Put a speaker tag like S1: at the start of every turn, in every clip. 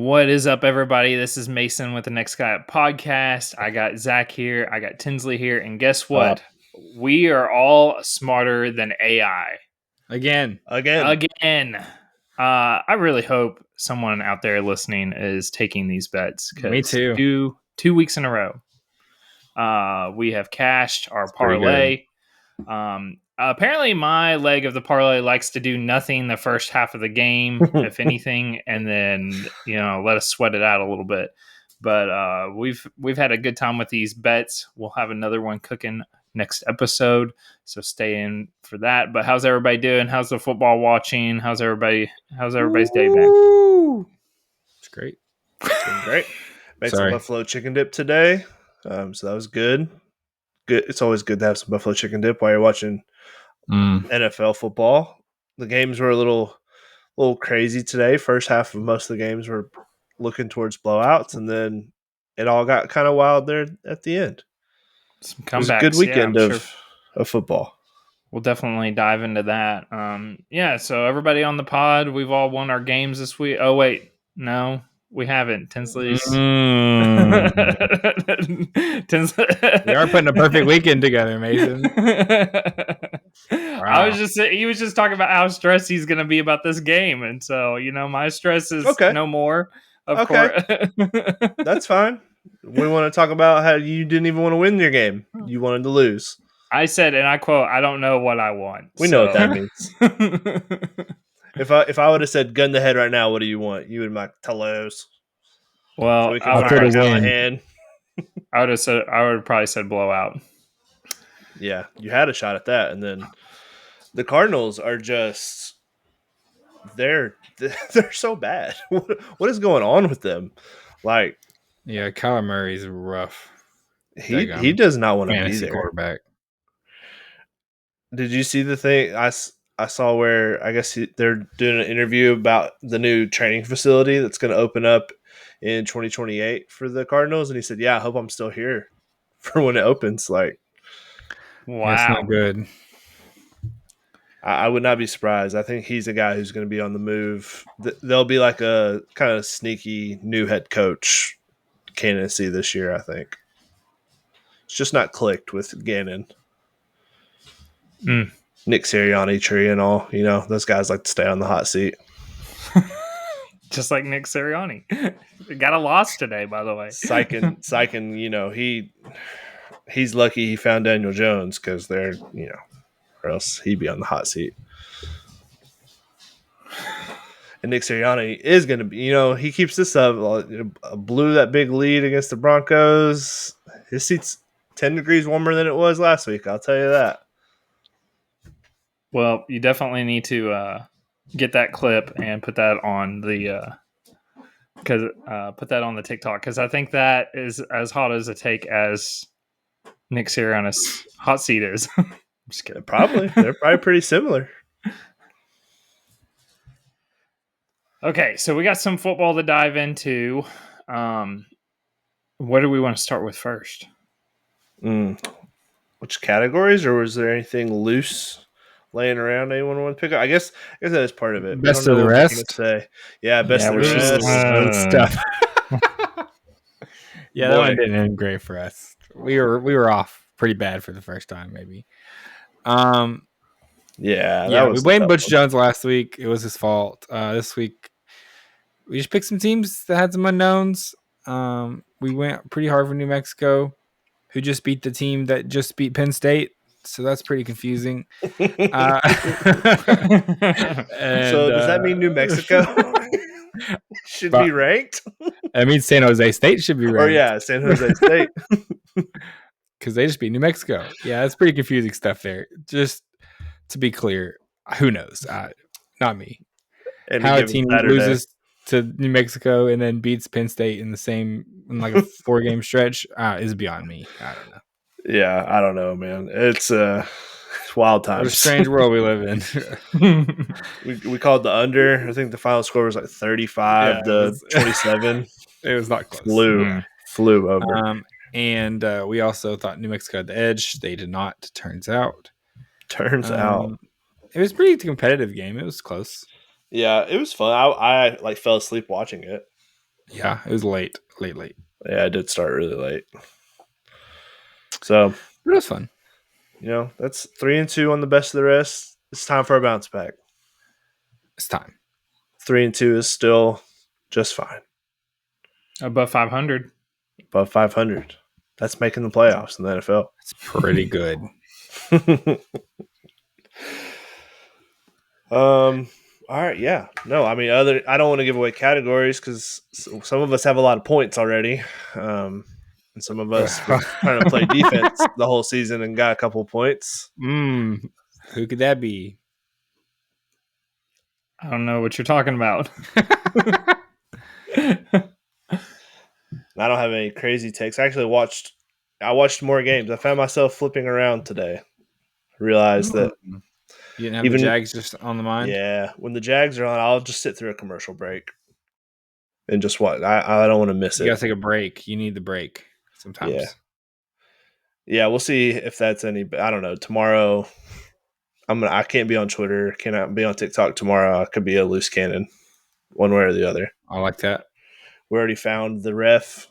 S1: What is up, everybody? This is Mason with the Next Guy Up podcast. I got Zach here. I got Tinsley here. And guess what? We are all smarter than AI.
S2: Again.
S1: I really hope someone out there listening is taking these bets.
S2: Me too.
S1: Two weeks in a row. We have cashed our parlay. Apparently my leg of the parlay likes to do nothing the first half of the game, if anything, and then let us sweat it out a little bit. But we've had a good time with these bets. We'll have another one cooking next episode, so stay in for that. But how's everybody doing? How's the football watching? How's everybody's day been?
S2: It's great.
S3: It's been great. Made some buffalo chicken dip today, so that was good. Good. It's always good to have some buffalo chicken dip while you're watching NFL football. The games were a little crazy today. First half of most of the games were looking towards blowouts, and then it all got kind of wild there at the end.
S1: Some comebacks.
S3: It was a good weekend of football.
S1: We'll definitely dive into that. So everybody on the pod, we've all won our games this week. Oh, wait. No, we haven't. Tinsley's.
S2: We are putting a perfect weekend together, Mason.
S1: Wow. He was just talking about how stressed he's going to be about this game. And so, my stress is no more. Of course.
S3: That's fine. We want to talk about how you didn't even want to win your game. You wanted to lose.
S1: I said, and I quote, "I don't know what I want."
S3: We know what that means. If I would have said gun to head right now, what do you want? You would have like Telos.
S1: Well,
S3: so I
S1: would have probably said blowout.
S3: Yeah, you had a shot at that, and then the Cardinals are just they're so bad. What is going on with them? Like,
S2: yeah, Kyler Murray's rough.
S3: He does not want to be there.
S2: Quarterback.
S3: Did you see the thing I saw where I guess they're doing an interview about the new training facility that's going to open up in 2028 for the Cardinals, and he said, "Yeah, I hope I'm still here for when it opens." Like,
S1: wow,
S2: that's not good.
S3: I would not be surprised. I think he's a guy who's going to be on the move. There'll be like a kind of sneaky new head coach candidacy this year, I think. It's just not clicked with Gannon. Nick Sirianni tree and all. Those guys like to stay on the hot seat.
S1: Just like Nick Sirianni. Got a loss today, by the way.
S3: Sykin, he's lucky he found Daniel Jones because they're, or else he'd be on the hot seat. And Nick Sirianni is going to be, he keeps this up. Blew that big lead against the Broncos. His seat's 10 degrees warmer than it was last week. I'll tell you that.
S1: Well, you definitely need to get that clip and put that on the TikTok, because I think that is as hot as a take as Nick Sirianni's hot seat is. I'm just kidding.
S3: They're probably pretty similar.
S1: Okay, so we got some football to dive into. What do we want to start with first?
S3: Which categories, or was there anything loose laying around anyone want to pick up? I guess that is part of it.
S2: Best of the rest.
S3: Yeah, best of the rest.
S2: Stuff. Yeah, that one didn't end great for us. We were off pretty bad for the first time, maybe. We blamed Butch Jones last week. It was his fault. This week, we just picked some teams that had some unknowns. We went pretty hard for New Mexico, who just beat the team that just beat Penn State. So that's pretty confusing.
S3: So does that mean New Mexico should be ranked?
S2: That means San Jose State should be ranked.
S3: Oh, yeah, San Jose State.
S2: Because they just beat New Mexico. Yeah, that's pretty confusing stuff there. Just to be clear, who knows? Not me.
S3: And
S2: how a team loses to New Mexico and then beats Penn State in like a 4-game stretch is beyond me. I don't know.
S3: Yeah, I don't know, man. It's wild times.
S2: What a strange world we live in.
S3: we called the under. I think the final score was like 35 to 27.
S2: It was not close.
S3: Flew over.
S2: And we also thought New Mexico had the edge. They did not. Turns out. It was a pretty competitive game. It was close.
S3: Yeah, it was fun. I fell asleep watching it.
S2: Yeah, it was late.
S3: Yeah, I did start really late. So
S2: it was fun.
S3: That's 3-2 on the best of the rest. It's time for a bounce back.
S2: It's time.
S3: 3-2 is still just fine.
S1: Above 500.
S3: Above 500. That's making the playoffs in the NFL.
S2: It's pretty good.
S3: All right, yeah. No, I mean, I don't want to give away categories because some of us have a lot of points already. And some of us were trying to play defense the whole season and got a couple of points.
S2: Who could that be?
S1: I don't know what you're talking about.
S3: I don't have any crazy takes. I watched more games. I found myself flipping around today. Realized that
S2: you didn't have the Jags just on the mind.
S3: Yeah, when the Jags are on, I'll just sit through a commercial break and just watch. I don't want to miss it.
S2: You gotta take a break. You need the break sometimes.
S3: Yeah. We'll see if that's any. I don't know. Tomorrow, I can't be on Twitter. Cannot be on TikTok tomorrow. I could be a loose cannon, one way or the other.
S2: I like that.
S3: We already found the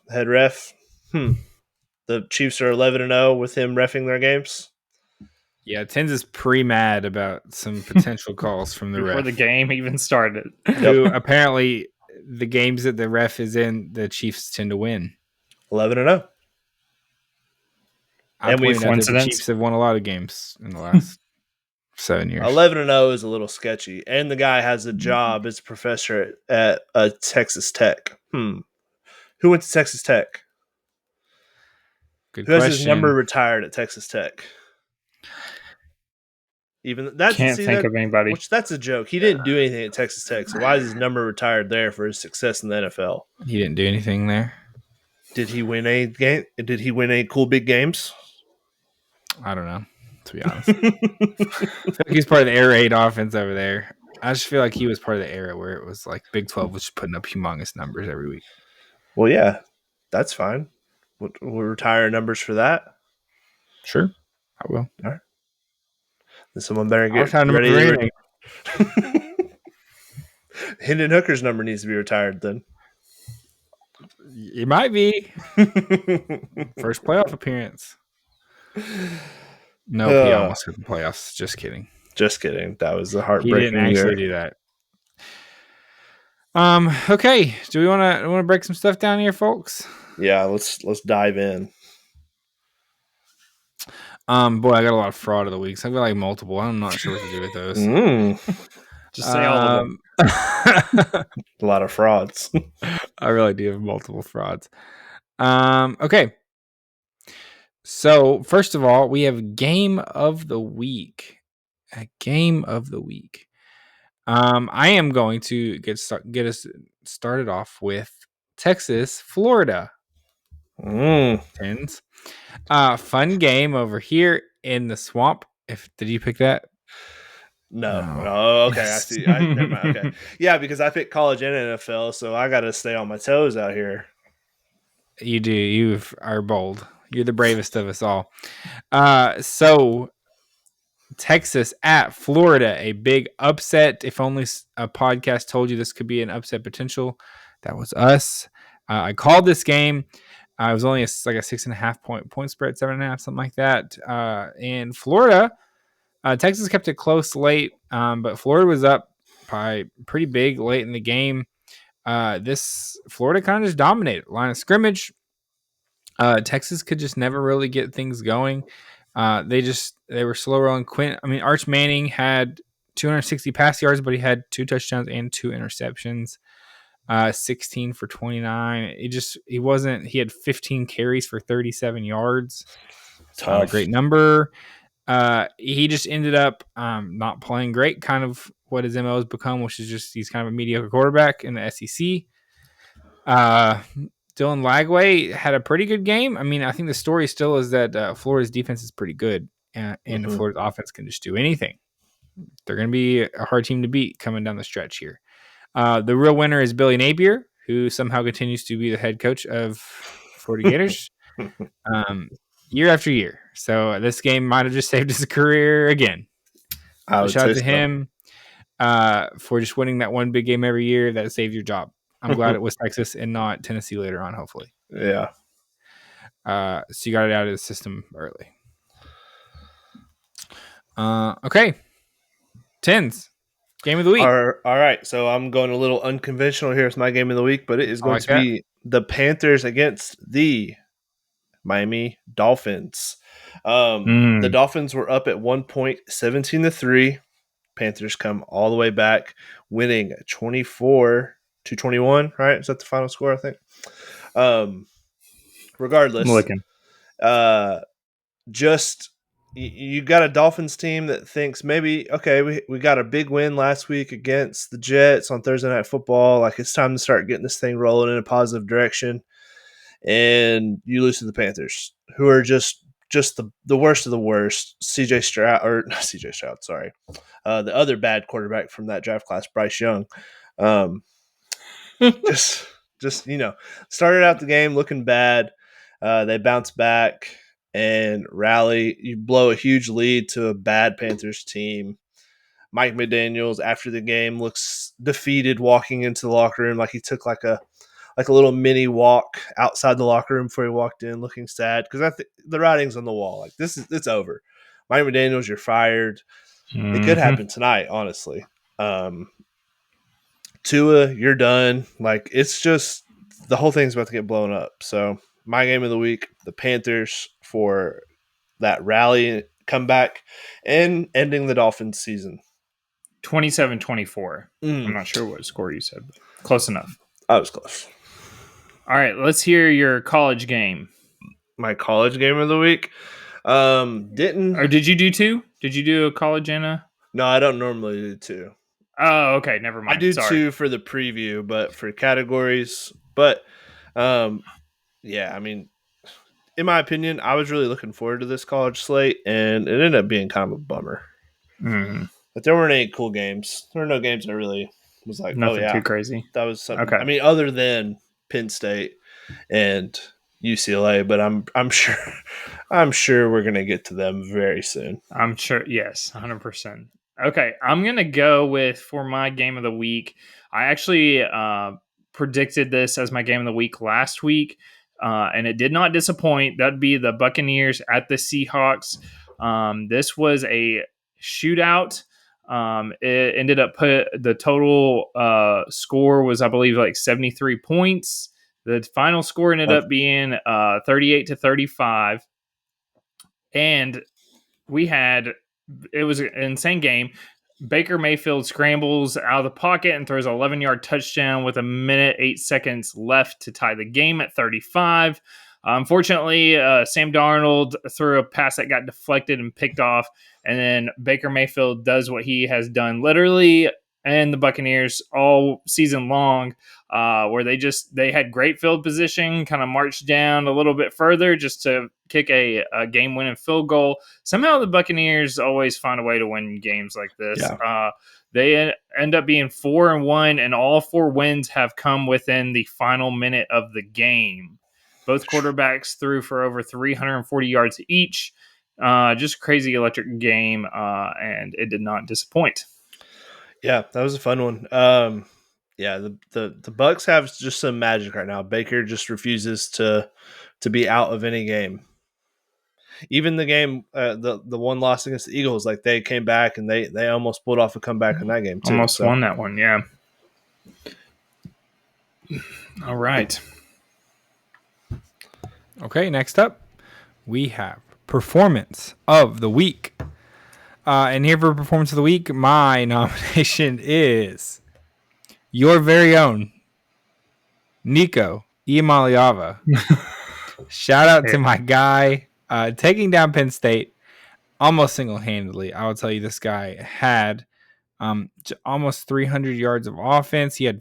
S3: head ref. The Chiefs are 11-0 with him reffing their games.
S2: Yeah, Tins is pretty mad about some potential calls from the
S1: before
S2: ref.
S1: the game even started.
S2: Who apparently the games that the ref is in, the Chiefs tend to win.
S3: 11-0.
S2: And the Chiefs have won a lot of games in the last 7 years.
S3: 11-0 is a little sketchy, and the guy has a job as a professor at Texas Tech. Who went to Texas Tech?
S2: Good
S3: Who has
S2: question.
S3: his number retired at Texas Tech? Even that's
S1: can't think of anybody.
S3: Which that's a joke. He didn't do anything at Texas Tech, so why is his number retired there for his success in the NFL?
S2: He didn't do anything there.
S3: Did he win a game? Did he win any cool big games?
S2: I don't know, to be honest. I feel like he's part of the air raid offense over there. I just feel like he was part of the era where it was like Big 12 was just putting up humongous numbers every week.
S3: Well, yeah, that's fine. We'll retire numbers for that.
S2: Sure, I will.
S3: All right. Then someone better get ready. Hendon Hooker's number needs to be retired then.
S2: It might be. First playoff appearance. No, he almost hit the playoffs. Just kidding.
S3: Just kidding. That was a heartbreaking
S2: He didn't actually do that. Okay. Do we want to break some stuff down here, folks?
S3: Yeah, let's dive in.
S2: Boy, I got a lot of fraud of the week. So I've got like multiple. I'm not sure what to do with those.
S1: Just say all of them.
S3: A lot of frauds.
S2: I really do have multiple frauds. Okay. So first of all, we have game of the week. A game of the week. I am going to get us started off with Texas, Florida. Tens. Fun game over here in the swamp. Did you pick that?
S3: No. Oh, okay. I see. Never mind. Okay. Yeah, because I picked college and NFL, so I got to stay on my toes out here.
S2: You do. You are bold. You're the bravest of us all. So Texas at Florida, a big upset. If only a podcast told you this could be an upset potential, that was us. I called this game. It was only like a 6.5 point spread, 7.5, something like that. And Florida, Texas kept it close late, but Florida was up by pretty big late in the game. This Florida kind of just dominated line of scrimmage. Texas could just never really get things going. They were slow rolling. Arch Manning had 260 pass yards, but he had 2 touchdowns and 2 interceptions. 16 for 29. He had 15 carries for 37 yards. It's not a great number. He just ended up not playing great, kind of what his MO has become, which is just he's kind of a mediocre quarterback in the SEC. Dylan Lagway had a pretty good game. I think the story still is that Florida's defense is pretty good, and Florida's offense can just do anything. They're going to be a hard team to beat coming down the stretch here. The real winner is Billy Napier, who somehow continues to be the head coach of Florida Gators year after year. So this game might have just saved his career again. Shout out to him for just winning that one big game every year that saved your job. I'm glad it was Texas and not Tennessee later on, hopefully.
S3: Yeah.
S2: So you got it out of the system early. Okay. Tens. Game of the week.
S3: All right. So I'm going a little unconventional here with my game of the week, but it is going to be the Panthers against the Miami Dolphins. The Dolphins were up at 1 point, 17-3. Panthers come all the way back, winning 24-21. Right? Is that the final score? I think. Regardless,
S1: I'm looking.
S3: Just you got a Dolphins team that thinks maybe, okay, we got a big win last week against the Jets on Thursday Night Football. Like, it's time to start getting this thing rolling in a positive direction. And you lose to the Panthers, who are just the worst of the worst. CJ Stroud, or not CJ Stroud, sorry. The other bad quarterback from that draft class, Bryce Young. Just started out the game looking bad. They bounce back and rally. You blow a huge lead to a bad Panthers team. Mike McDaniels, after the game, looks defeated walking into the locker room, like he took like a little mini walk outside the locker room before he walked in, looking sad, because I think the writing's on the wall. Like, it's over. Mike McDaniels, you're fired. Mm-hmm. It could happen tonight, honestly. Tua, you're done. Like, it's just the whole thing's about to get blown up. So my game of the week, the Panthers, for that rally comeback and ending the Dolphins season.
S1: 27-24. I'm not sure what score you said, but close enough.
S3: I was close.
S1: All right, let's hear your college game.
S3: My college game of the week.
S1: Did you do two? Did you do a college and a?
S3: No, I don't normally do two.
S1: Oh, okay, never mind.
S3: I do two for the preview, but for categories. But, yeah, I mean, in my opinion, I was really looking forward to this college slate, and it ended up being kind of a bummer.
S1: Mm.
S3: But there weren't any cool games. There were no games I really was like,
S1: nothing too crazy.
S3: That was something.
S1: Okay.
S3: I mean, other than Penn State and UCLA, but I'm sure we're gonna get to them very soon.
S1: I'm sure, yes, 100%. Okay, I'm gonna go for my game of the week. I actually predicted this as my game of the week last week, and it did not disappoint. That'd be the Buccaneers at the Seahawks. This was a shootout. It ended up the total score was, I believe, like 73 points. The final score ended up being 38-35, and it was an insane game. Baker Mayfield scrambles out of the pocket and throws an 11-yard touchdown with 1 minute 8 seconds left to tie the game at 35. Unfortunately, Sam Darnold threw a pass that got deflected and picked off, and then Baker Mayfield does what he has done literally and the Buccaneers all season long, where they had great field position, kind of marched down a little bit further just to kick a game-winning field goal. Somehow the Buccaneers always find a way to win games like this. Yeah. They end up being 4-1, and all 4 wins have come within the final minute of the game. Both quarterbacks threw for over 340 yards each. Just crazy electric game, and it did not disappoint.
S3: Yeah, that was a fun one. Yeah, the Bucs have just some magic right now. Baker just refuses to be out of any game. Even the game, the one loss against the Eagles, like, they came back and they almost pulled off a comeback in that game too.
S1: Almost won that one, yeah. All right.
S2: Okay, next up, we have Performance of the Week. And here for Performance of the Week, my nomination is your very own Nico Iamaleava. Shout out to my guy taking down Penn State almost single-handedly. I will tell you, this guy had almost 300 yards of offense. He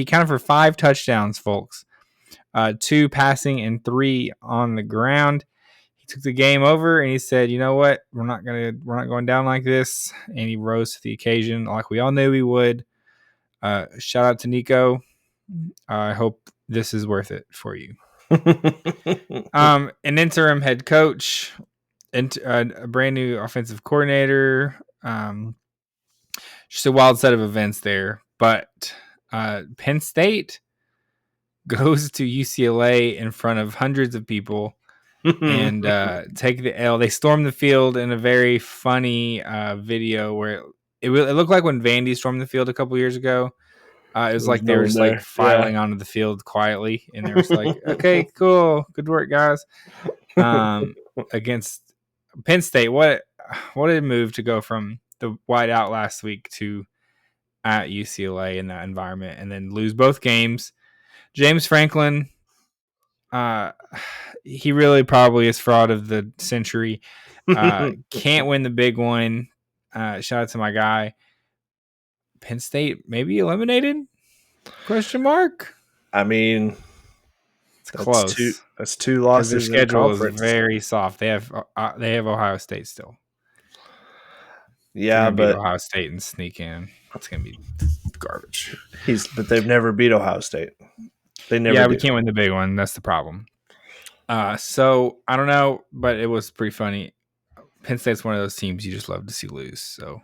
S2: counted for 5 touchdowns, folks. 2 passing and 3 on the ground. He took the game over and he said, "You know what? We're not going down like this." And he rose to the occasion like we all knew he would. Shout out to Nico. I hope this is worth it for you. An interim head coach, and a brand new offensive coordinator. Just a wild set of events there. But Penn State goes to UCLA in front of hundreds of people and take the L. They stormed the field in a very funny video where it looked like when Vandy stormed the field a couple years ago. It was like they were just like filing onto the field quietly, and they were just like, "Okay, cool, good work, guys." Against Penn State, what did it move to go from the whiteout last week to at UCLA in that environment, and then lose both games? James Franklin, he really probably is fraud of the century. Can't win the big one. Shout out to my guy. Penn State maybe eliminated? Question mark.
S3: I mean,
S2: it's close.
S3: That's two losses.
S2: Their schedule is very soft. They have Ohio State still.
S3: Yeah, but
S2: beat Ohio State and sneak in. It's gonna be garbage.
S3: But they've never beat Ohio State. They never.
S2: Yeah, we can't win the big one. That's the problem. So I don't know, but it was pretty funny. Penn State's one of those teams you just love to see lose. So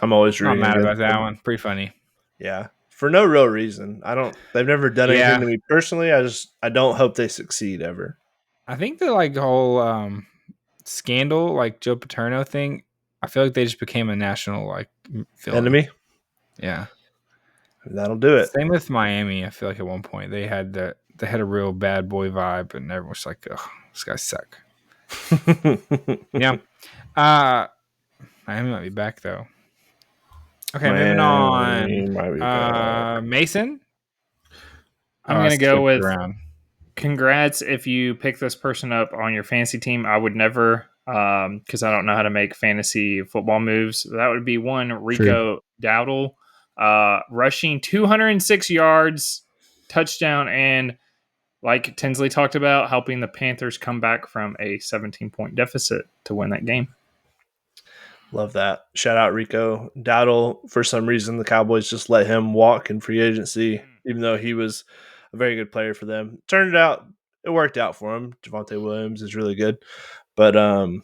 S3: I'm always rooting.
S2: I'm mad about that one. Pretty funny.
S3: Yeah, for no real reason. They've never done anything to me personally. I don't hope they succeed ever.
S2: I think the whole scandal, like Joe Paterno thing, I feel like they just became a national villain.
S3: Enemy.
S2: Yeah,
S3: that'll do it.
S2: Same with Miami. I feel like at one point they had a real bad boy vibe, and everyone was like, "Oh, this guy suck." Yeah. Miami might be back though. Okay, moving on. Mason.
S1: I'm going to go with congrats if you pick this person up on your fantasy team. I would never, because I don't know how to make fantasy football moves. That would be one Rico Dowdle, rushing 206 yards, touchdown, and like Tinsley talked about, helping the Panthers come back from a 17-point deficit to win that game.
S3: Love that. Shout out Rico Dowdle. For some reason, the Cowboys just let him walk in free agency, even though he was a very good player for them. Turned out, it worked out for him. Javonte Williams is really good. But, shout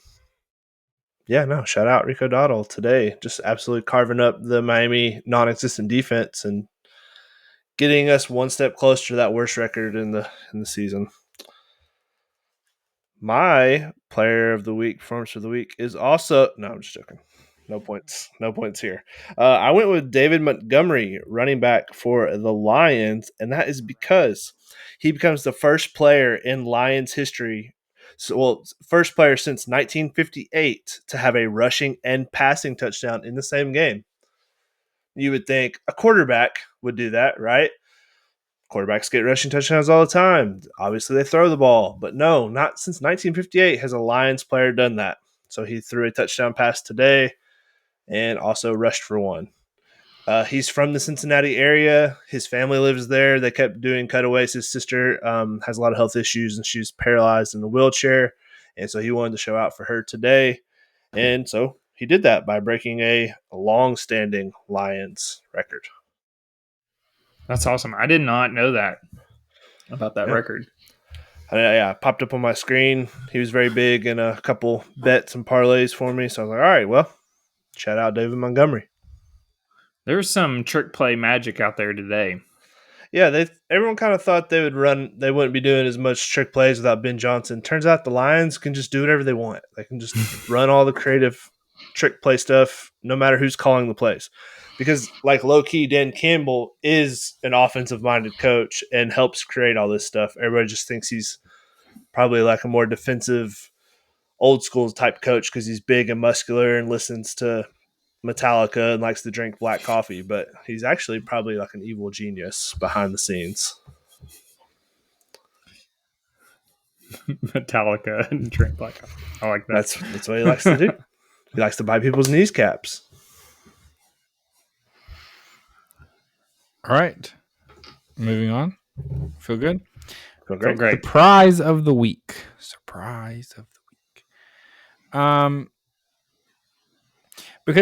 S3: out Rico Dowdle today. Just absolutely carving up the Miami non-existent defense and getting us one step closer to that worst record in the season. My player of the week, performance of the week, is also... No, I'm just joking. No points. No points here. I went with David Montgomery, running back for the Lions, and that is because he becomes the first player in Lions history, first player since 1958 to have a rushing and passing touchdown in the same game. You would think a quarterback would do that, right? Quarterbacks get rushing touchdowns all the time. Obviously, they throw the ball. But no, not since 1958 has a Lions player done that. So he threw a touchdown pass today and also rushed for one. He's from the Cincinnati area. His family lives there. They kept doing cutaways. His sister has a lot of health issues, and she's paralyzed in a wheelchair. And so he wanted to show out for her today. And so he did that by breaking a long-standing Lions record.
S1: That's awesome. I did not know that about that record.
S3: Popped up on my screen. He was very big in a couple bets and parlays for me. So I was like, all right, well, shout out David Montgomery.
S1: There's some trick play magic out there today.
S3: Yeah, everyone kind of thought they wouldn't be doing as much trick plays without Ben Johnson. Turns out the Lions can just do whatever they want. They can just run all the creative trick play stuff, no matter who's calling the plays. Because, low-key, Dan Campbell is an offensive-minded coach and helps create all this stuff. Everybody just thinks he's probably a more defensive, old-school type coach because he's big and muscular and listens to Metallica and likes to drink black coffee. But he's actually probably an evil genius behind the scenes.
S1: Metallica and drink black coffee. I like that.
S3: That's what he likes to do. He likes to buy people's kneecaps.
S2: All right. Moving on. Feel good?
S3: Feel great.
S2: Surprise of the week. Because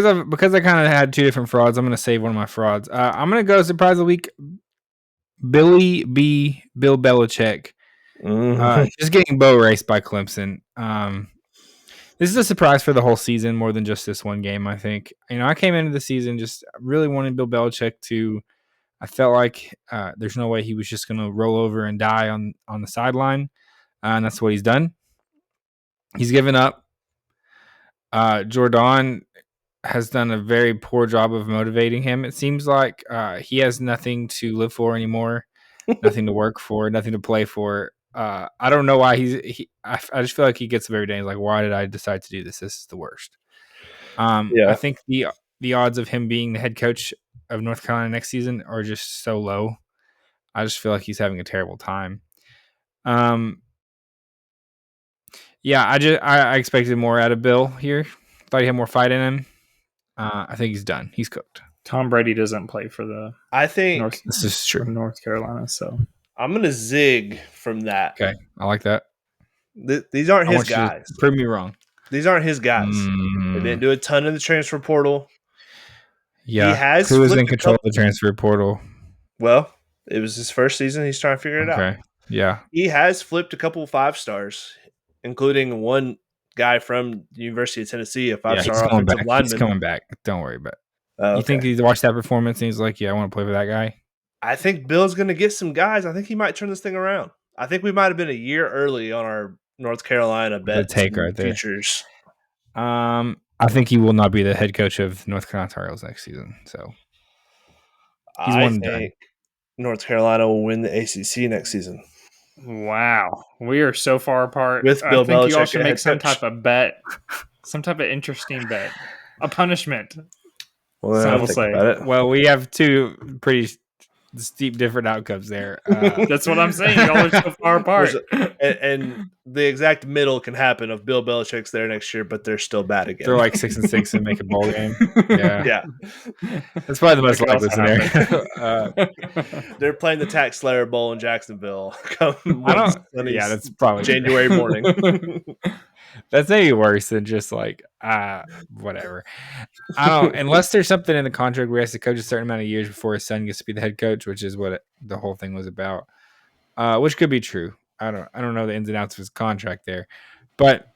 S2: I kind of had two different frauds, I'm going to save one of my frauds. I'm going to go surprise of the week. Bill Belichick. Just getting bow raced by Clemson. This is a surprise for the whole season more than just this one game, I think. I came into the season just really wanting Bill Belichick to I felt like there's no way he was just going to roll over and die on the sideline, and that's what he's done. He's given up. Jordan has done a very poor job of motivating him. It seems like he has nothing to live for anymore, nothing to work for, nothing to play for. I don't know why I just feel like he gets up every day. He's like, why did I decide to do this? This is the worst. I think the odds of him being the head coach of North Carolina next season are just so low. I just feel like he's having a terrible time. I expected more out of Bill here. Thought he had more fight in him. I think he's done. He's cooked.
S1: Tom Brady doesn't play for the.
S3: I think
S2: this is true.
S1: North Carolina, so
S3: I'm gonna zig from that.
S2: Okay, I like that.
S3: These aren't his guys.
S2: Prove me wrong.
S3: These aren't his guys. They didn't do a ton in the transfer portal.
S2: Yeah, who was in control of the transfer portal?
S3: Well, it was his first season. He's trying to figure it out.
S2: Okay, yeah.
S3: He has flipped a couple 5-stars, including one guy from the University of Tennessee, a 5-star offensive lineman.
S2: He's coming back. Don't worry about it.
S3: Okay.
S2: You think he watched that performance and he's like, yeah, I want to play for that guy?
S3: I think Bill's going to get some guys. I think he might turn this thing around. I think we might have been a year early on our North Carolina bet
S2: take right there.
S3: Futures.
S2: I think he will not be the head coach of North Carolina Tar Heels next season. So
S3: I think North Carolina will win the ACC next season.
S1: Wow, we are so far apart.
S3: With Bill
S1: I think
S3: Belichick,
S1: you all should make some type of bet, some type of interesting bet, a punishment.
S3: Well,
S1: some will say.
S2: Well, we have two pretty steep different outcomes there.
S1: That's what I'm saying. Y'all are so far apart.
S3: And the exact middle can happen of Bill Belichick's there next year, but they're still bad again.
S2: They're like 6-6 and make a bowl game.
S3: Yeah.
S2: That's probably the most likely
S3: scenario. They're playing the Tax Slayer Bowl in Jacksonville.
S2: That's probably
S3: January morning.
S2: That's maybe worse than just like whatever. I don't unless there's something in the contract where he has to coach a certain amount of years before his son gets to be the head coach, which is what the whole thing was about. Which could be true. I don't know the ins and outs of his contract there, but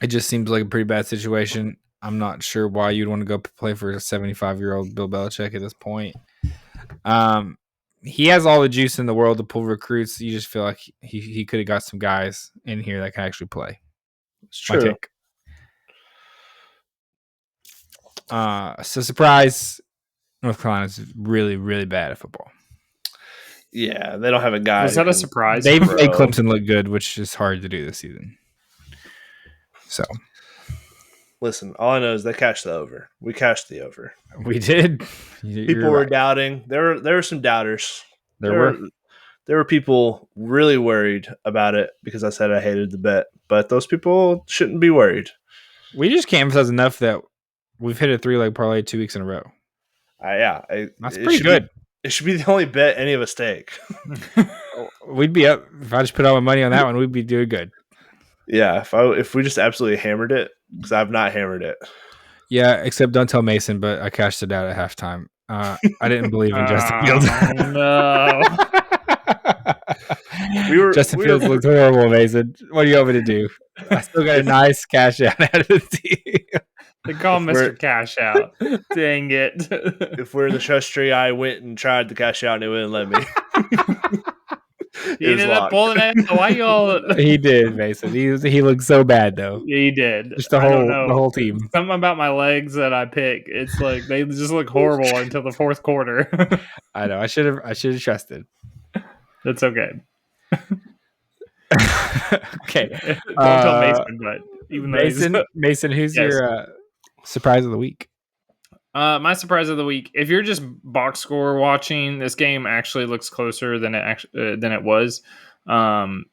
S2: it just seems like a pretty bad situation. I'm not sure why you'd want to go play for a 75-year-old Bill Belichick at this point. He has all the juice in the world to pull recruits. You just feel like he could have got some guys in here that can actually play.
S3: It's true.
S2: So surprise, North Carolina's really, really bad at football.
S3: Yeah, they don't have a guy.
S1: Was that a surprise?
S2: They've made Clemson look good, which is hard to do this season. So,
S3: listen, all I know is they cashed the over. We cashed the over.
S2: We did.
S3: People were doubting. There were some doubters.
S2: There
S3: were people really worried about it because I said I hated the bet. But those people shouldn't be worried.
S2: We just can't emphasize enough that we've hit a 3-leg parlay 2 weeks in a row.
S3: That's
S2: pretty good.
S3: It should be the only bet any of us take.
S2: We'd be up if I just put all my money on that one. We'd be doing good.
S3: Yeah, if we just absolutely hammered it, because I've not hammered it.
S2: Yeah, except don't tell Mason, but I cashed it out at halftime. I didn't believe in Justin Fields.
S1: No.
S2: Justin Fields looked horrible, Mason. What do you want me to do? I still got a nice cash out of the team.
S1: They call him Mr. Cash Out. Dang it.
S3: If we're in the trust tree, I went and tried to cash out and it wouldn't let me.
S1: He ended up pulling it. Why y'all?
S2: He did, Mason. He looked so bad though.
S1: He did.
S2: Just the whole team.
S1: Something about my legs that I pick. It's like they just look horrible until the fourth quarter.
S2: I know. I should have trusted.
S1: That's okay.
S2: Okay.
S1: Don't tell Mason, but even though
S2: Mason, who's your surprise of the week?
S1: My surprise of the week. If you're just box score watching, this game actually looks closer than it was, and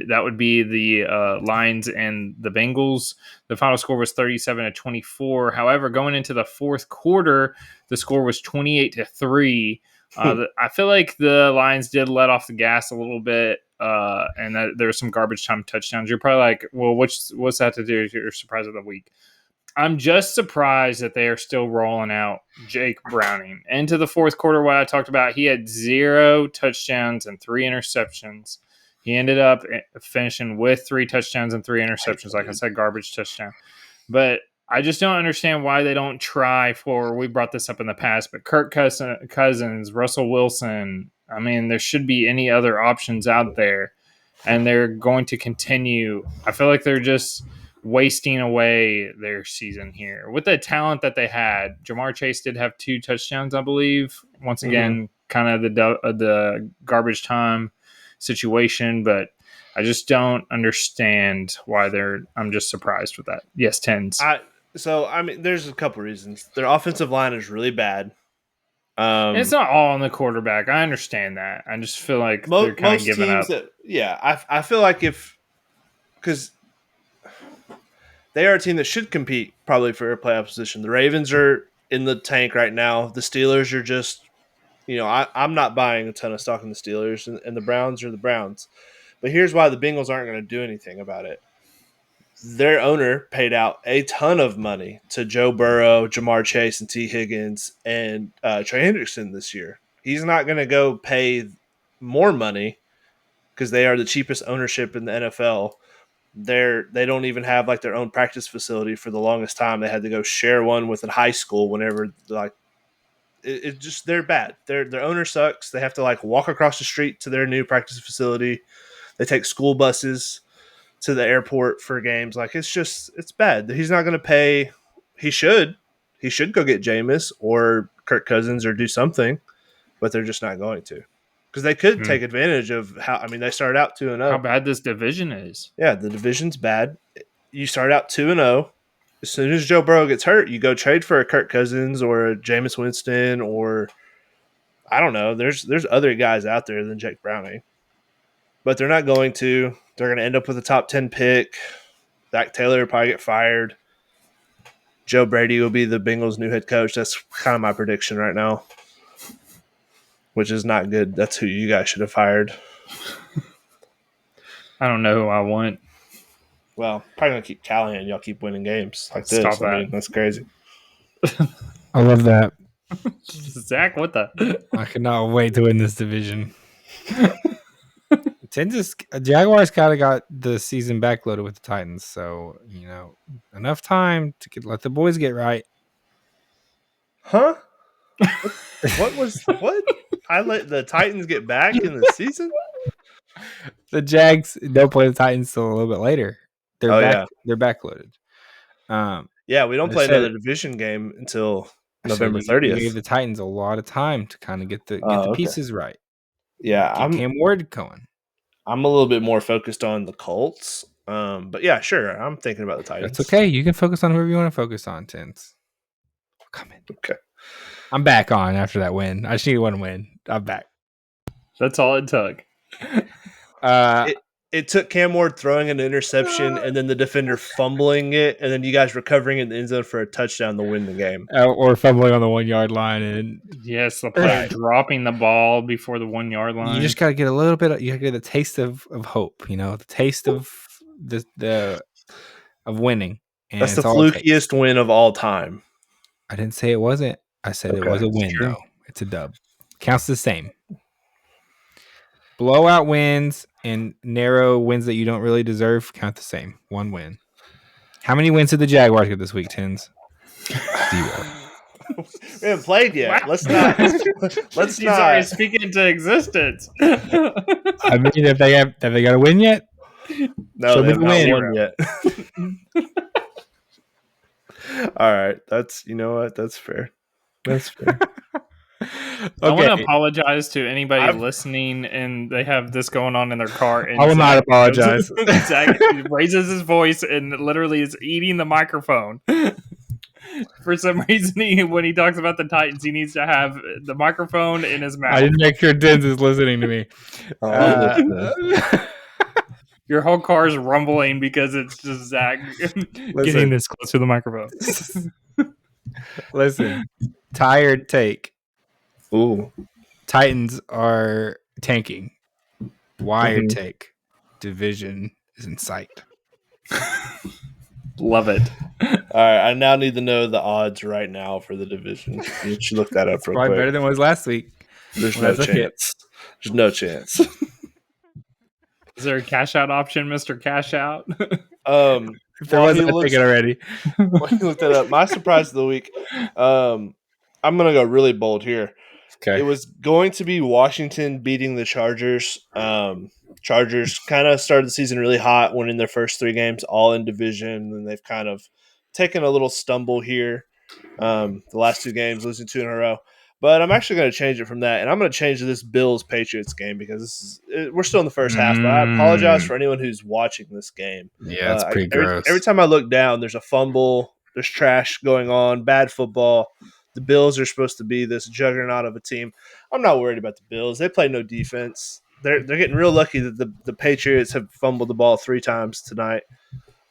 S1: that would be the Lions and the Bengals. The final score was 37-24. However, going into the fourth quarter, the score was 28-3. I feel like the Lions did let off the gas a little bit, and that there was some garbage time touchdowns. You're probably like, well, what's that to do with your surprise of the week? I'm just surprised that they are still rolling out Jake Browning. Into the fourth quarter, what I talked about, he had 0 touchdowns and 3 interceptions. He ended up finishing with 3 touchdowns and 3 interceptions. Like I said, garbage touchdown. But I just don't understand why they don't try for. We brought this up in the past, but Kirk Cousins, Russell Wilson. I mean, there should be any other options out there, and they're going to continue. I feel like they're just wasting away their season here with the talent that they had. Jamar Chase did have 2 touchdowns, I believe. Once again, kind of the garbage time situation, but I just don't understand why I'm just surprised with that. Yes, tens.
S3: There's a couple reasons. Their offensive line is really bad.
S1: And it's not all on the quarterback. I understand that. I just feel like they're kind of giving up.
S3: I feel like because they are a team that should compete probably for a playoff position. The Ravens are in the tank right now. The Steelers are just, I'm not buying a ton of stock in the Steelers, and the Browns are the Browns. But here's why the Bengals aren't going to do anything about it. Their owner paid out a ton of money to Joe Burrow, Jamar Chase, and T. Higgins, and Trey Hendrickson this year. He's not going to go pay more money because they are the cheapest ownership in the NFL. They don't even have like their own practice facility for the longest time. They had to go share one with a high school whenever they're bad. Their owner sucks. They have to like walk across the street to their new practice facility. They take school buses to the airport for games. Like it's bad. He's not going to pay. He should go get Jameis or Kirk Cousins or do something, but they're just not going to because they could take advantage of they started out 2-0.
S1: How bad this division is.
S3: Yeah, the division's bad. You start out 2-0. As soon as Joe Burrow gets hurt, you go trade for a Kirk Cousins or a Jameis Winston or I don't know. There's other guys out there than Jake Browning. But they're not going to. They're going to end up with a top 10 pick. Zach Taylor will probably get fired. Joe Brady will be the Bengals' new head coach. That's kind of my prediction right now, which is not good. That's who you guys should have hired.
S1: I don't know who I want.
S3: Well, probably going to keep Callahan. Y'all keep winning games like this.
S1: Stop that.
S3: I mean, that's crazy.
S2: I love that.
S1: Zach, what the?
S2: I cannot wait to win this division. Jaguars kind of got the season backloaded with the Titans, so enough time to let the boys get right.
S3: Huh? What? I let the Titans get back in the season?
S2: The Jags don't play the Titans till a little bit later. They're backloaded.
S3: We don't play another division game until November 30th.
S2: You gave the Titans a lot of time to kind of get the pieces right.
S3: Yeah,
S2: Cam Ward going.
S3: I'm a little bit more focused on the Colts. But yeah, sure. I'm thinking about the Titans.
S2: That's okay. You can focus on whoever you want to focus on, Tins. Come in.
S3: Okay.
S2: I'm back on after that win. I just need one win. I'm back.
S1: That's all it took.
S3: It took Cam Ward throwing an interception and then the defender fumbling it and then you guys recovering in the end zone for a touchdown to win the game.
S2: Or fumbling on the 1 yard line. And
S1: yes, the player dropping the ball before the 1 yard line.
S2: You just got to get a little bit. You got to get a taste of hope. The taste of of winning. And
S3: that's the flukiest win of all time.
S2: I didn't say it wasn't. I said it was a win, though. It's a dub. Counts the same. Blowout wins and narrow wins that you don't really deserve count the same. 1 win. How many wins did the Jaguars get this week, Tins? 0.
S3: We haven't played yet. Wow. Let's not.
S1: He's already speaking into existence.
S2: I mean, if they got a win yet?
S3: No, they have not won yet. All right, that's That's fair. That's fair.
S1: I want to apologize to anybody listening and they have this going on in their car. And
S2: I will not apologize.
S1: Zach raises his voice and literally is eating the microphone. For some reason, when he talks about the Titans, he needs to have the microphone in his mouth.
S2: I didn't make sure Dins is listening to me.
S1: Your whole car is rumbling because it's just Zach getting this close to the microphone.
S2: Listen, tired take.
S3: Ooh.
S2: Titans are tanking. Wired take. Division is in sight.
S1: Love it.
S3: All right, I now need to know the odds right now for the division. You should look that up real
S2: Probably
S3: quick.
S2: Better than it was last week.
S3: There's no chance. There's no chance.
S1: Is there a cash out option, Mr. Cash Out?
S2: If there wasn't, I'd take it already.
S3: While you looked that up, my surprise of the week, I'm going to go really bold here.
S2: Okay.
S3: It was going to be Washington beating the Chargers. Chargers kind of started the season really hot, winning their first 3 games, all in division, and they've kind of taken a little stumble here. The last 2 games, losing 2 in a row. But I'm actually going to change it from that, and I'm going to change to this Bills-Patriots game because we're still in the first half. But I apologize for anyone who's watching this game.
S2: Yeah, it's pretty gross.
S3: Every time I look down, there's a fumble, there's trash going on, bad football. The Bills are supposed to be this juggernaut of a team. I'm not worried about the Bills. They play no defense. They're getting real lucky that the Patriots have fumbled the ball 3 times tonight.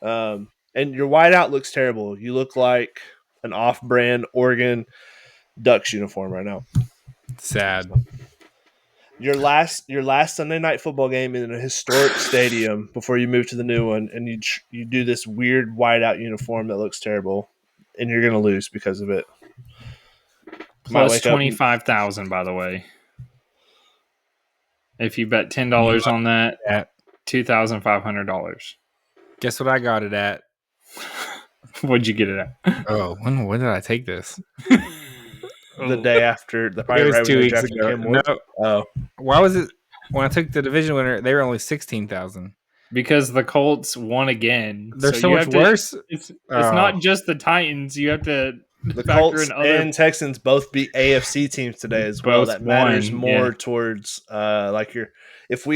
S3: And your wideout looks terrible. You look like an off-brand Oregon Ducks uniform right now.
S2: Sad.
S3: Your last Sunday night football game in a historic stadium before you move to the new one, and you do this weird whiteout uniform that looks terrible, and you're going to lose because of it.
S1: Plus 25,000, by the way. If you bet $10 on that, $2,500.
S2: Guess what I got it at?
S1: What'd you get it at?
S2: Oh, when did I take this?
S3: The day after.
S2: It was 2 weeks ago. No.
S3: Oh.
S2: Why was it when I took the division winner? They were only 16,000.
S1: Because the Colts won again.
S2: They're so much worse.
S1: It's not just the Titans. You have to.
S3: The Colts and Texans both beat AFC teams today as well. That matters more towards if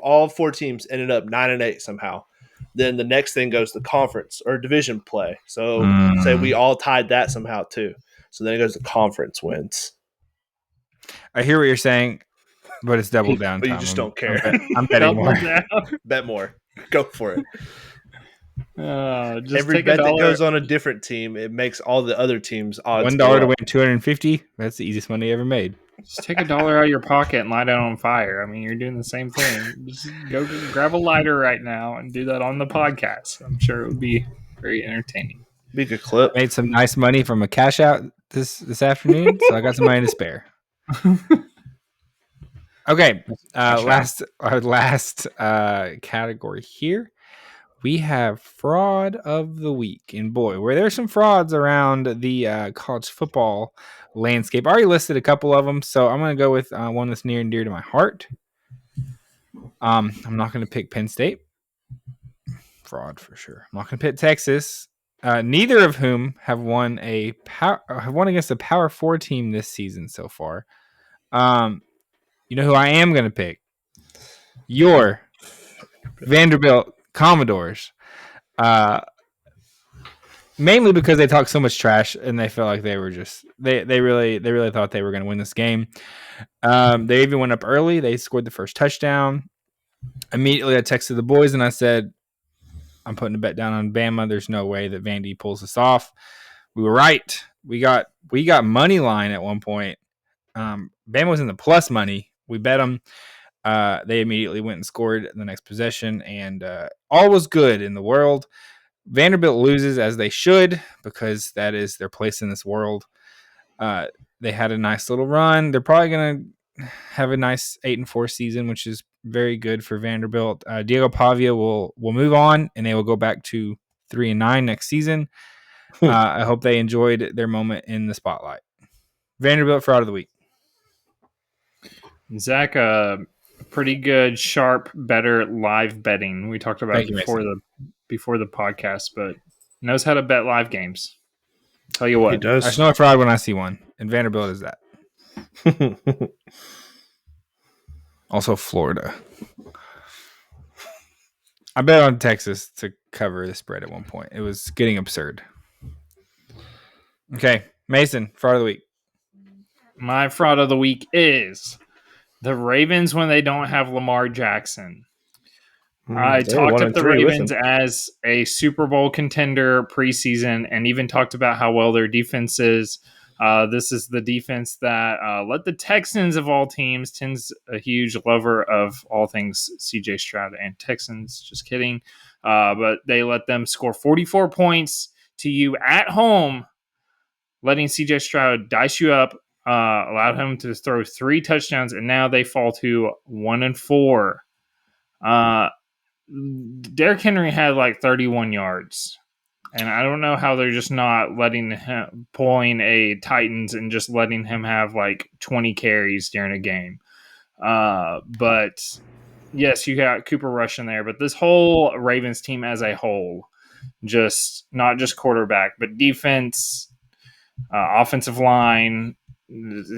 S3: all 4 teams ended up 9-8 somehow, then the next thing goes to conference or division play. So say we all tied that somehow too. So then it goes to conference wins.
S2: I hear what you're saying, but it's double down.
S3: But you just don't care.
S2: I'm betting more.
S3: Bet more. Go for it.
S1: Just
S3: every bet that goes on a different team, it makes all the other teams odds.
S2: $1 to win 250. That's the easiest money ever made.
S1: Just take $1 out of your pocket and light it on fire. I mean, you're doing the same thing. Just go grab a lighter right now and do that on the podcast. I'm sure it would be very entertaining.
S3: Be a good clip.
S2: Made some nice money from a cash out this afternoon, so I got some money to spare. Okay, our last category here. We have fraud of the week. And boy, where there's some frauds around the college football landscape. I already listed a couple of them, so I'm going to go with one that's near and dear to my heart. I'm not going to pick Penn State. Fraud for sure. I'm not going to pick Texas. Neither of whom have won against a Power 4 team this season so far. You know who I am going to pick? Your Vanderbilt Commodores. Mainly because they talk so much trash and they felt like they were just they really thought they were going to win this game. They even went up early. They scored the first touchdown. Immediately I texted the boys and I said, I'm putting a bet down on Bama. There's no way that Vandy pulls this off. We were right. We got money line at one point. Bama was in the plus money. We bet them. They immediately went and scored the next possession, and all was good in the world. Vanderbilt loses as they should because that is their place in this world. They had a nice little run. They're probably going to have a nice 8-4 season, which is very good for Vanderbilt. Diego Pavia will move on, and they will go back to 3-9 next season. I hope they enjoyed their moment in the spotlight. Vanderbilt fraud of the week.
S1: Zach, pretty good, sharp, better live betting. We talked about it before the podcast, but knows how to bet live games. Tell you what,
S3: he does.
S2: I smell a fraud when I see one, and Vanderbilt is that. Also, Florida. I bet on Texas to cover the spread at one point. It was getting absurd. Okay, Mason, fraud of the week.
S1: My fraud of the week is the Ravens when they don't have Lamar Jackson. I talked up the Ravens as a Super Bowl contender preseason and even talked about how well their defense is. This is the defense that let the Texans of all teams, Tim's a huge lover of all things CJ Stroud and Texans, just kidding. But they let them score 44 points to you at home, letting CJ Stroud dice you up, allowed him to throw 3 touchdowns, and now they fall to 1-4. Derrick Henry had like 31 yards. And I don't know how they're just not letting him, pulling a Titans and just letting him have like 20 carries during a game. But yes, you got Cooper Rush in there, but this whole Ravens team as a whole, just not just quarterback, but defense, offensive line,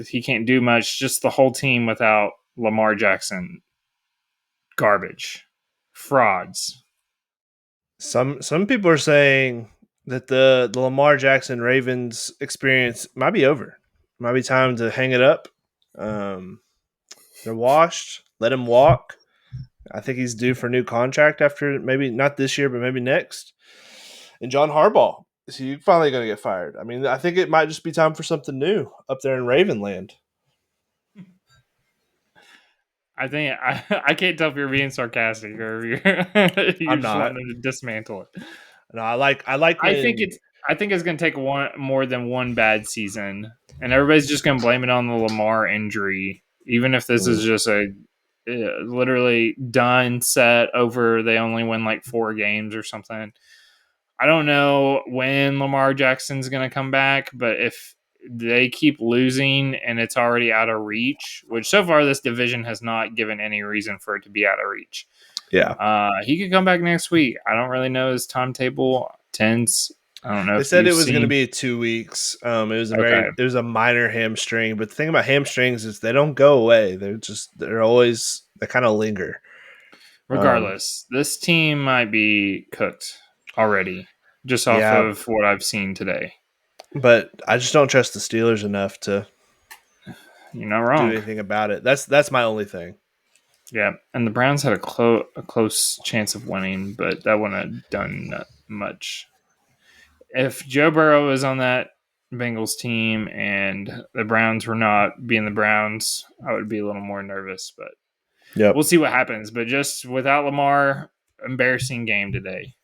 S1: he can't do much. Just the whole team without Lamar Jackson, garbage, frauds.
S3: Some people are saying that the Lamar Jackson Ravens experience might be over. Might be time to hang it up. They're washed. Let him walk. I think he's due for a new contract after maybe not this year, but maybe next. And John Harbaugh, is he finally going to get fired? I mean, I think it might just be time for something new up there in Ravenland.
S1: I think I can't tell if you're being sarcastic or if you're
S3: I'm
S1: just
S3: not.
S1: wanting to dismantle it.
S3: No, I like.
S1: I think it's going to take more than one bad season, and everybody's just going to blame it on the Lamar injury, even if this is just a literally done set over. They only win like 4 games or something. I don't know when Lamar Jackson's going to come back, but if they keep losing and it's already out of reach, which so far this division has not given any reason for it to be out of reach.
S3: Yeah.
S1: He could come back next week. I don't really know his timetable. Tense. I don't know.
S3: They said it was going to be 2 weeks. It was a minor hamstring, but the thing about hamstrings is they don't go away. They kind of linger.
S1: Regardless, this team might be cooked already, just off of what I've seen today.
S3: But I just don't trust the Steelers enough to
S1: You're not wrong.
S3: do anything about it. That's my only thing.
S1: Yeah, and the Browns had a close chance of winning, but that wouldn't have done much. If Joe Burrow was on that Bengals team and the Browns were not being the Browns, I would be a little more nervous, but we'll see what happens. But just without Lamar, embarrassing game today.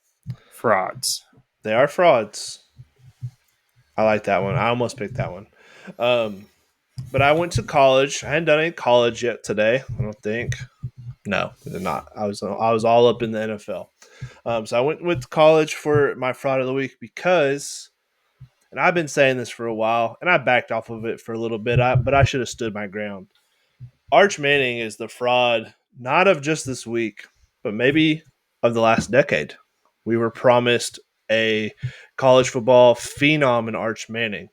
S1: Frauds.
S3: They are frauds. I like that one. I almost picked that one. But I went to college. I hadn't done any college yet today, I don't think. No, I did not. I was all up in the NFL. So I went with college for my fraud of the week because, and I've been saying this for a while, and I backed off of it for a little bit, but I should have stood my ground. Arch Manning is the fraud, not of just this week, but maybe of the last decade. We were promised a college football phenom in Arch Manning,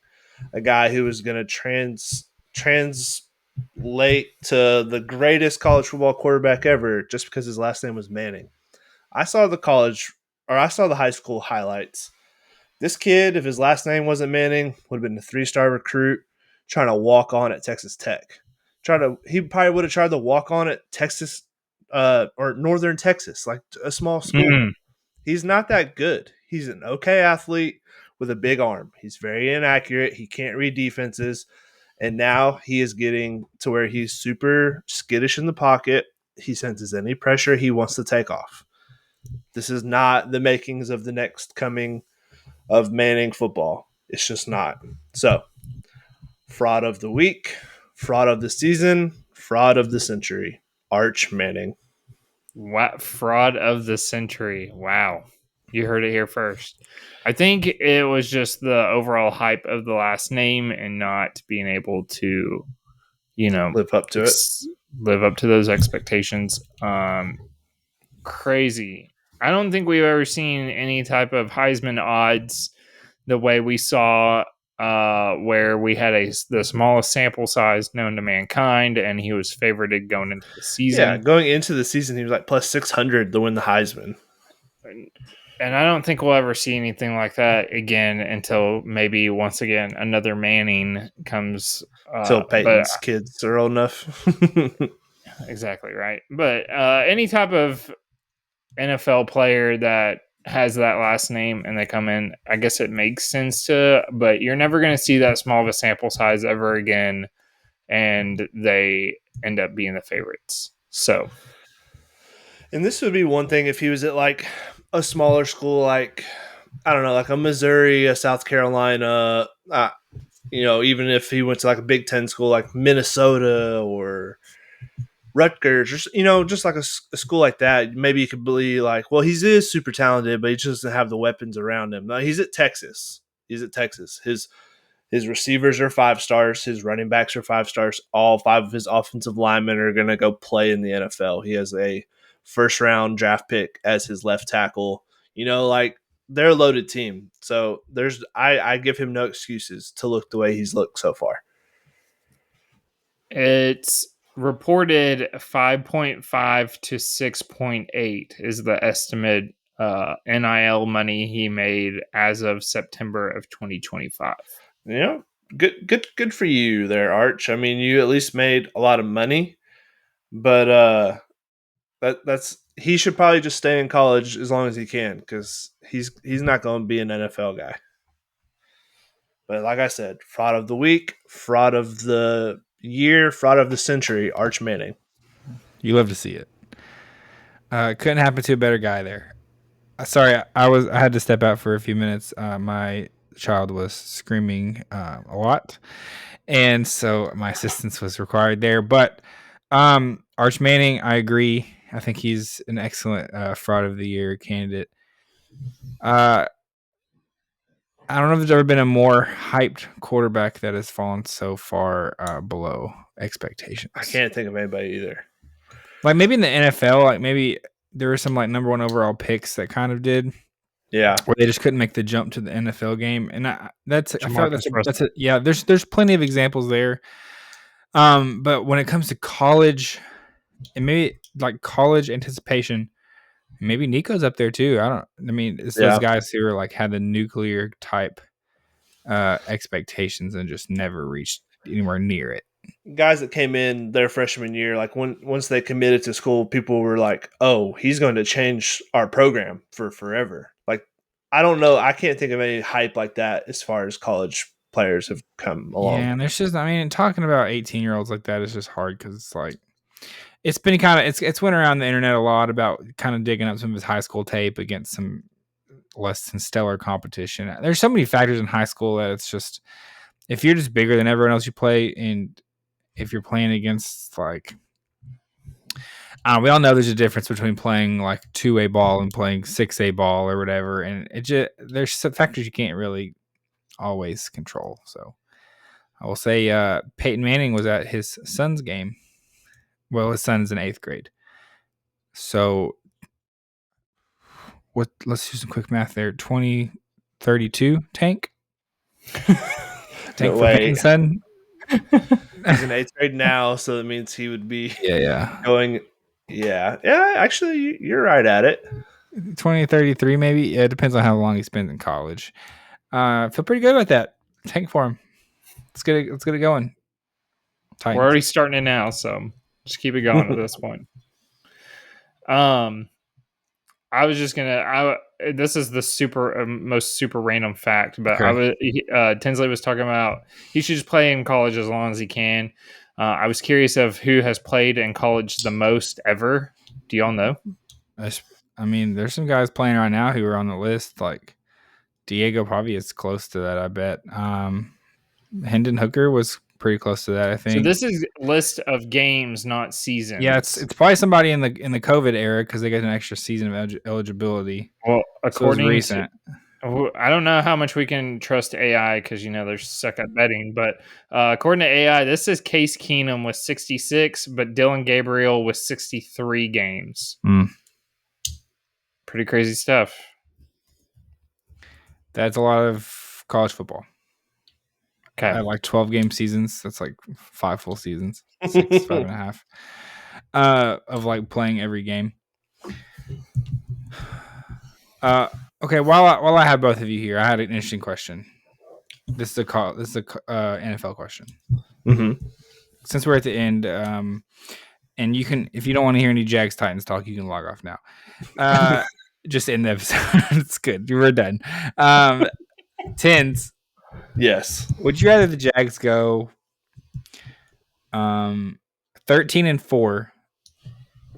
S3: a guy who was going to translate to the greatest college football quarterback ever just because his last name was Manning. I saw the high school highlights. This kid, if his last name wasn't Manning, would have been a 3-star recruit trying to walk on at Texas Tech. He probably would have tried to walk on at Texas or Northern Texas, like a small school. Mm-hmm. He's not that good. He's an okay athlete with a big arm. He's very inaccurate. He can't read defenses. And now he is getting to where he's super skittish in the pocket. He senses any pressure, he wants to take off. This is not the makings of the next coming of Manning football. It's just not. So, fraud of the week, fraud of the season, fraud of the century. Arch Manning.
S1: What fraud of the century? Wow. You heard it here first. I think it was just the overall hype of the last name and not being able to,
S3: live up to it.
S1: Live up to those expectations. Crazy. I don't think we've ever seen any type of Heisman odds the way we saw where we had the smallest sample size known to mankind, and he was favorited going into the season.
S3: Yeah, going into the season, he was like plus 600 to win the Heisman.
S1: And I don't think we'll ever see anything like that again until maybe once again another Manning comes.
S3: Until Peyton's kids are old enough.
S1: Exactly right. But any type of NFL player that has that last name and they come in, I guess it makes sense but you're never going to see that small of a sample size ever again, and they end up being the favorites. So,
S3: and this would be one thing if he was at like a smaller school, like I don't know, like a Missouri, a South Carolina, even if he went to like a Big Ten school like Minnesota or Rutgers, or, just like a school like that, maybe you could be like, well, he is super talented, but he just doesn't have the weapons around him. No, he's at Texas. His receivers are 5 stars. His running backs are 5 stars. All 5 of his offensive linemen are going to go play in the NFL. He has a first-round draft pick as his left tackle. They're a loaded team. So I give him no excuses to look the way he's looked so far.
S1: It's reported 5.5 to 6.8 is the estimate NIL money he made as of September of 2025.
S3: Yeah, good for you there, Arch. I mean, you at least made a lot of money, but that's he should probably just stay in college as long as he can, because he's not going to be an NFL guy. But like I said, fraud of the week, fraud of the year, fraud of the century, Arch Manning.
S2: You love to see it. Couldn't happen to a better guy there. Sorry, I had to step out for a few minutes. My child was screaming a lot, and so my assistance was required there. But Arch Manning, I agree. I think he's an excellent fraud of the year candidate. I don't know if there's ever been a more hyped quarterback that has fallen so far below expectations.
S3: I can't think of anybody either.
S2: Like maybe in the NFL, like maybe there were some like number 1 overall picks that kind of did.
S3: Yeah,
S2: where they just couldn't make the jump to the NFL game, and I feel like that's it. Yeah, there's plenty of examples there. But when it comes to college, and maybe like college anticipation, maybe Nico's up there too. It's those guys who are like had the nuclear type expectations and just never reached anywhere near it.
S3: Guys that came in their freshman year, like once they committed to school, people were like, "Oh, he's going to change our program for forever." Like, I don't know, I can't think of any hype like that as far as college players have come along.
S2: Yeah, and there's just, talking about 18-year-olds like that is just hard because it's like it's been kind of it's went around the internet a lot about kind of digging up some of his high school tape against some less than stellar competition. There's so many factors in high school that it's just, if you're just bigger than everyone else you play, and if you're playing against like, we all know there's a difference between playing like 2A ball and playing 6A ball or whatever, and there's some factors you can't really always control. So I will say Peyton Manning was at his son's game. Well, his son's in 8th grade. So let's do some quick math there. 2032 tank. Tank for Peyton's son.
S3: He's in 8th grade now, so that means he would be going. Yeah. Actually, you're right at it.
S2: 2033, maybe. Yeah, it depends on how long he spends in college. I feel pretty good about that. Tank for him. Let's get it going.
S1: Titans. We're already starting it now, so just keep it going at this point. I was just gonna. This is the most super random fact, but Tinsley was talking about he should just play in college as long as he can. I was curious of who has played in college the most ever. Do y'all know?
S2: There's some guys playing right now who are on the list. Like Diego probably is close to that, I bet. Hendon Hooker was pretty close to that, I think.
S1: So this is a list of games, not seasons.
S2: Yeah, it's probably somebody in the COVID era because they got an extra season of eligibility.
S1: Well, according to, I don't know how much we can trust AI because they're suck at betting, but according to AI, this is Case Keenum with 66, but Dylan Gabriel with 63 games. Pretty crazy stuff.
S2: That's a lot of college football.
S1: Okay.
S2: I like 12-game seasons. That's like 5 full seasons, 6, 5.5 of like playing every game. Okay. While I have both of you here, I had an interesting question. This is a NFL question.
S3: Mm-hmm.
S2: Since we're at the end, and you can, if you don't want to hear any Jags Titans talk, you can log off now. Just end the episode. It's good. We're done. Tins.
S3: Yes.
S2: Would you rather the Jags go 13-4,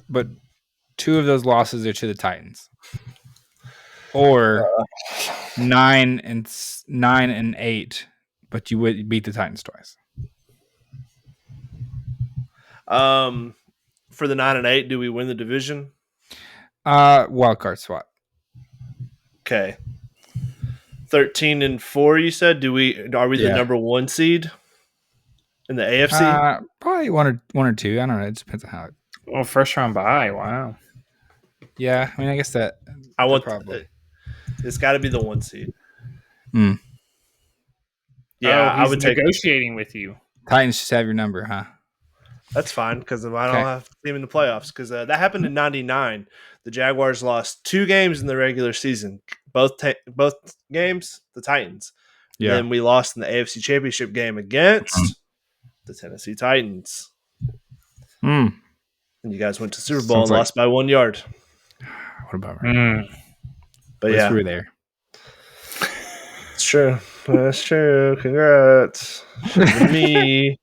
S2: but 2 of those losses are to the Titans, or 9-8, but you would beat the Titans twice?
S3: for the 9-8, do we win the division?
S2: Wild card spot.
S3: Okay. 13-4, you said? Are we the number 1 seed in the AFC?
S2: Probably one or two. I don't know. It depends on how.
S1: Well, first round bye. Wow.
S2: Yeah, I mean, I guess that.
S3: Probably. It's got to be the 1 seed.
S2: Hmm.
S3: Yeah,
S1: I would negotiating with you.
S2: Titans just have your number, huh?
S3: That's fine because I don't have a team in the playoffs. Because that happened in '99. The Jaguars lost 2 games in the regular season. Both games, the Titans. Yeah. Then we lost in the AFC Championship game against the Tennessee Titans. And you guys went to Super Bowl and lost by 1 yard.
S2: What about right?
S3: But yeah,
S2: we were there.
S3: It's true. That's true. Congrats. Should have been me.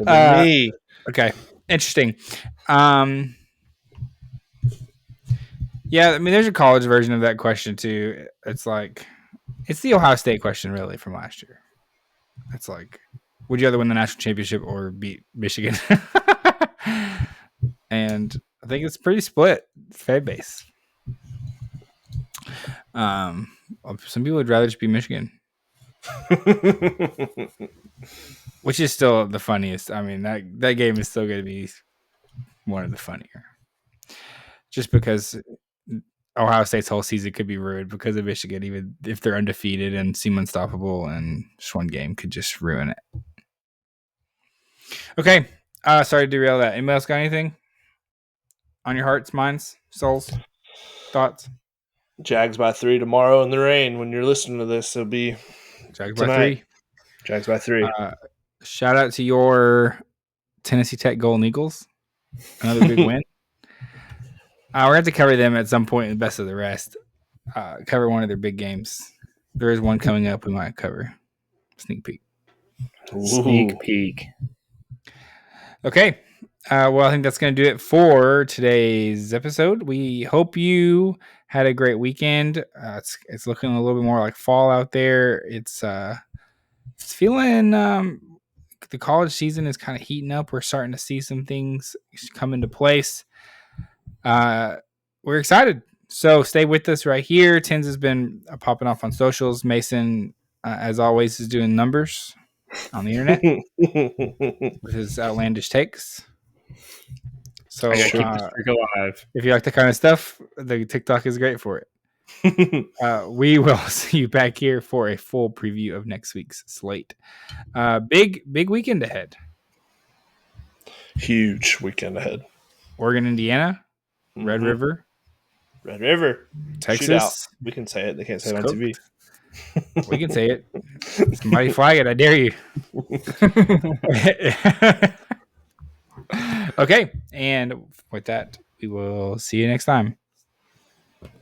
S3: Me.
S2: Okay. Interesting. Yeah, I mean, there's a college version of that question too. It's like, it's the Ohio State question really from last year. It's like, would you rather win the national championship or beat Michigan? And I think it's pretty split fan base. Some people would rather just be Michigan, which is still the funniest. I mean, that game is still going to be one of the funnier, just because Ohio State's whole season could be ruined because of Michigan, even if they're undefeated and seem unstoppable, and just one game could just ruin it. Okay. Sorry to derail that. Anybody else got anything on your hearts, minds, souls, thoughts?
S3: Jags by 3 tomorrow in the rain. When you're listening to this, it'll be
S2: Jags
S3: tonight.
S2: by 3.
S3: Jags by 3.
S2: Shout out to your Tennessee Tech Golden Eagles. Another big win. We're going to have to cover them at some point in the best of the rest. Cover one of their big games. There is one coming up we might cover. Sneak peek.
S1: Ooh. Sneak peek.
S2: Okay. Well, I think that's going to do it for today's episode. We hope you had a great weekend. It's looking a little bit more like fall out there. It's feeling the college season is kind of heating up. We're starting to see some things come into place. We're excited. So stay with us right here. Tins has been popping off on socials. Mason, as always, is doing numbers on the internet with his outlandish takes. So
S1: I gotta keep this streak alive.
S2: If you like that kind of stuff, the TikTok is great for it. We will see you back here for a full preview of next week's slate. Big weekend ahead.
S3: Huge weekend ahead.
S2: Oregon, Indiana, Red River, Texas.
S3: Shootout. We can say it. They can't say it on TV.
S2: We can say it. Somebody flag it. I dare you. Okay. And with that, we will see you next time.